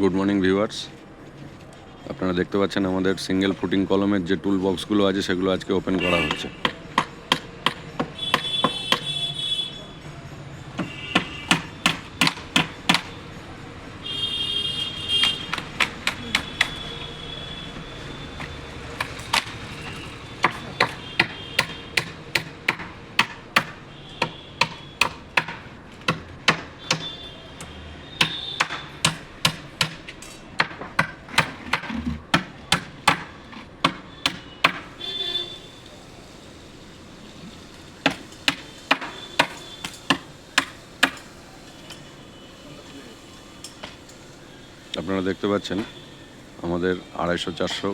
Good morning viewers, আপনারা দেখতে পাচ্ছেন আমাদের সিঙ্গেল ফুটিং কলমের যে টুল বক্সগুলো আছে সেগুলো আজকে ওপেন করা হচ্ছে। আপনারা দেখতে পাচ্ছেন আমাদের 250-400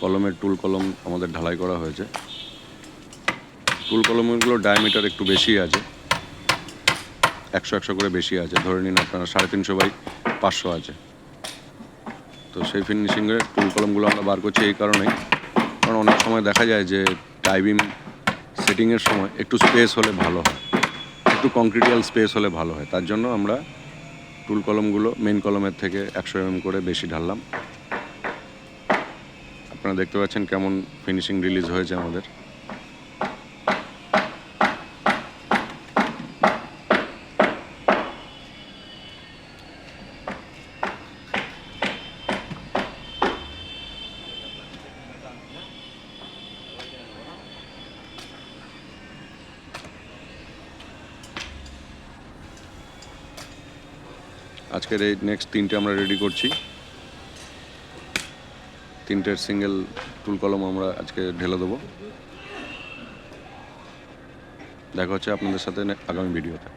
কলমের টুল কলম আমাদের ঢালাই করা হয়েছে। টুল কলমগুলোর ডায়ামিটার একটু বেশি আছে, 100 করে বেশি আছে। ধরে নিন আপনারা 350/500 আছে। তো সেই ফিনিশিংয়ের টুল কলমগুলো আমরা বার করছি এই কারণেই, কারণ অনেক সময় দেখা যায় যে টাইবিম সেটিংয়ের সময় একটু স্পেস হলে ভালো হয়, একটু কংক্রিটিয়াল স্পেস হলে ভালো হয়। তার জন্য আমরা টুল কলমগুলো মেন কলমের থেকে 100 mm করে বেশি ঢাললাম। আপনারা দেখতে পাচ্ছেন কেমন ফিনিশিং রিলিজ হয়েছে আমাদের। আজকের এই নেক্সট 3টে আমরা রেডি করছি। 3টের সিঙ্গেল টুল কলম আমরা আজকে ঢেলে দেবো। দেখা হচ্ছে আপনাদের সাথে আগামী ভিডিওতে।